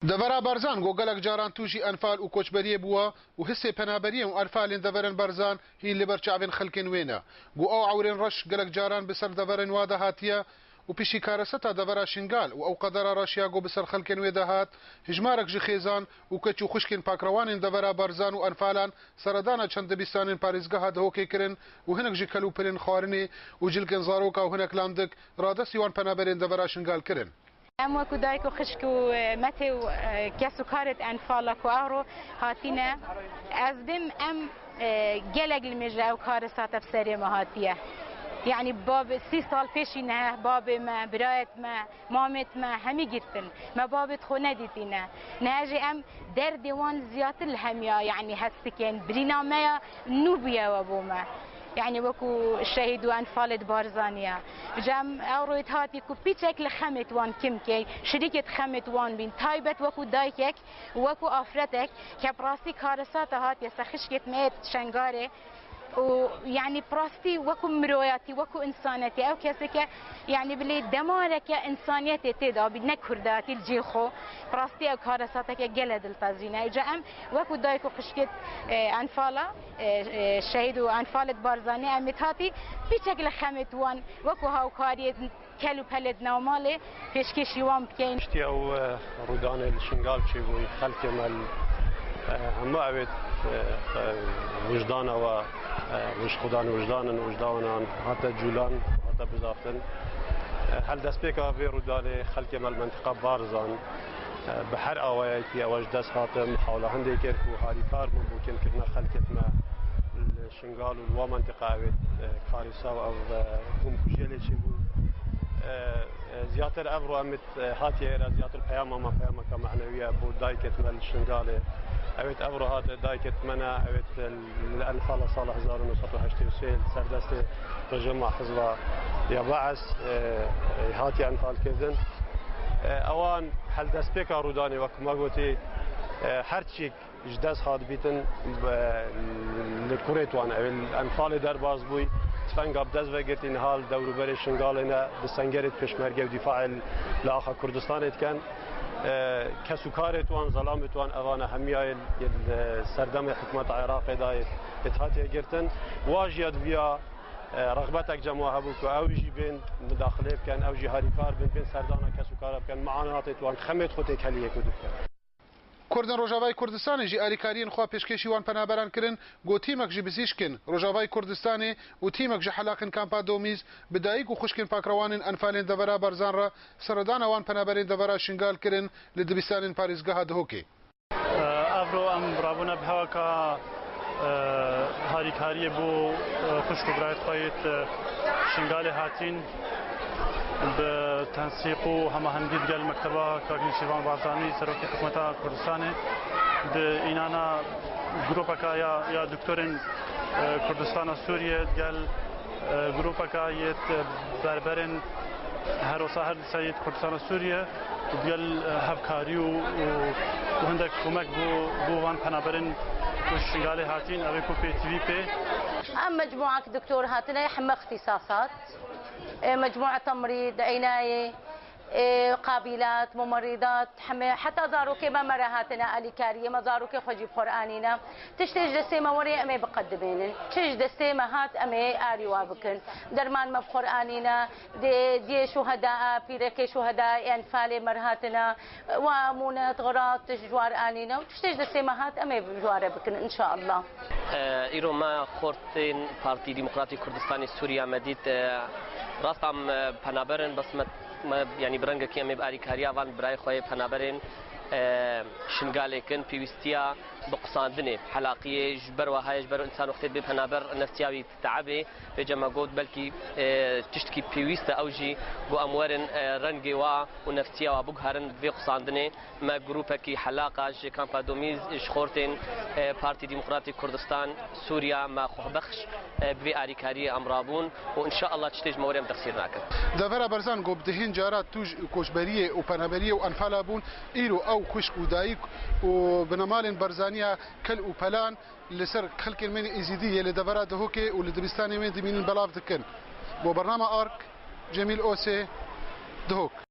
دەڤەرا بارزان گۆگەلێک جاران تووشی ئەنفال و کۆچبەریە بووە و هەستێ پەنابەریە و ئەنفالێن دەڤەرن بارزان هین لەبەر چاوێن خەڵکێن وێنە بۆ ئەو عەورێن ڕەش گەلێک جاران بەسەر دەڤەرن وا دەهاتیە و پیشی کارەسە تا دەڤەرا شنگال و ئەو قەدەرە ڕەشیا گۆ بەسەر خەڵکێن وێ دەهات هژمارێک ژ خێزان و کەچ و خوشکێن پاکڕەوانێن دەڤەرا بارزان و ئەنفالان سەردانە چەند دەبیستانên پارێزگەها دەهۆکێکردن و هەنێک ژ کەل و پلێن خواردنێ و جلکێن زارۆکا و هەنێک لامدک ڕادەستی وان پەنابەرێن دەڤەرا شنگال کردن. ام وكو دايكو خشكو متى كاسو كارت انفالك وارو هاتينا ازدم ام جلق المجا وكارسات بسري ما هاتيه يعني باب 6 سال پیشینه باب ما برایت ما مامت ما همی گرتن ما بابت خو ندیدینه نهاجی ام در دیوان زیات الهمیا يعني هستكين برنامه نوبيا وابوما يعني وكو الشهيد وانفالد بارزانيا جام اورويت هاتي كو بيتشك لخمت وان كمكي شركه خمت وان بين تايبت وكو دايكك وكو افرتك كبراسي كارسات هاتي سخشكت ميت شنغاري ويعني براستي وكو مروياتي وكو انسانيتي او كسك يعني بلي دمارك انسانيتي تدا بدنا كرداتي الجيخو براستي او كارساتك جلد التازينه جام وكو دايكو خشكت انفالا الشهيد وانفالت بارزاني امتاتي بشكل خمت وان وكو هاو كاري كلو بلد نومالي فيشكي وان بكين اشتي او رودان الشنغال شي بو خلك مال هم عبيد وجدانا وش خدان وجدانا حتى جولان حتى بزافتن هل دسبيكا في رودان خلك مال منطقة بارزان بحر اوایتی اوج دست هاتم حول هندی کرد و هاری کار ممکن کردن خلکتنا الشنغال و منطقه اوید کاریسا و هم کجیلی چی بود زیاتر ابرو امت هاتیه را زیاتر پیام ما معنویه بود دایکت مال الشنغال اوید ابرو هات دایکت منا اوید الانفال سال 1983 سردست رجمع حزب یا بعث هاتی انفال کردن اوان هل دست بك روداني وكما قلتي هرچيك جداز هاد بيتن لكوريت وان الانفال در باز بوي تفنگ بدز وگرت این حال دور بر شنگالنا بسنگرت پشمرگه و دفاع لاخا کردستان كان كسكارت وان ظلامت وان اوان هميا سردم حكومه العراق دايت اتهاتي جرتن واجيت بيا رغبتك جماعه بوك اوجي بين مداخله كان اوجي هاريكار بين سردانا كسكار كان معانات وان خمت خوتك هليه كدو کوردن ڕۆژاوای کوردستانی ژی ئالیکاریین خوا پێشکەشی وان پەنابەران کردن گۆ تیمەک ژی بزیشکن ڕۆژاوای کوردستانی و تیمەک ژی حەلاقن کامپا دۆمیز بدایک و خوشکن پاکڕەوانن ئەنفالێن دەڤەرا بەرزانڕە سەردانە وان پەنابەرێن دەڤەرا شنگال کردن لە دبیستانên پارێزگەها دهۆکێ ئەڤڕۆ ئەم ڕابوونە بهەوەکە هاریکاریە بۆ خوشک و برایەت خۆیت شنگالێ هاتین بتنسيق وهمهندي ديال المكتبه كاغني شيفان بارزاني سروكي حكومه كردستان بإنانا جروبك يا دكتورين كردستان سوريا ديال جروبك يت بربرن هر وسهر سيد كردستان سوريا ديال هفكاري وهندك كومك بو وان بنابرن وشغالي هاتين ابيكو بي تي في ام مجموعه دكتور هاتنا يحمل اختصاصات مجموعة تمريض عناية قابلات ممرضات حتى زاروكي ما مرهاتنا اليكاريه ما زاروكي خجيب قرانينا تشتج دسيمه وري امي بقدمين تشج دسيمه هات امي اريوا بكن درمان ما بقرانينا دي شهداء بيرك شهداء انفال مرهاتنا وامونه غرات تجوار انينا تشتج دسيمه هات امي بجوار بكن ان شاء الله ايرو ما خورتين بارتي ديمقراطي كردستاني سوريا مديت راستم بنابرن بس يعني برنگه کی ام باری کاریا وان برای خوی پنابرین شنگالکن پیوستیا بقصاندنه حلاقیه جبر و هایج بر انسان وقت به پنابر نفسیاوی تعبه به جمع گود بلکی تشتکی پیوست اوجی گو امورن رنگی و نفسیا و بگهرن به قصاندنه ما گروپ کی حلاقه ج کامپا دومیز شخورتن پارتی ديمقراطي كردستان سوريا ما خوبخش بي اريكاري امرابون وان شاء الله تشتج موريم تقصير ناكن دەڤەرا بەرزان گۆ بدهێن جارات توش کۆچبەریە و پەنابەریە و ئەنفالا بوون ئیرۆ ئەو خوشک و دایک و بنەماڵێن بەرزانیە کەل و پەلان لەسەر خەڵکێن مێنی ئیزیدیە لە دەڤەرا دەهۆکێ و لە دبیستانی مێن دمینن بەڵاو دکن بۆ بەرنامە ئارک جەمیل ئۆسێ دهۆک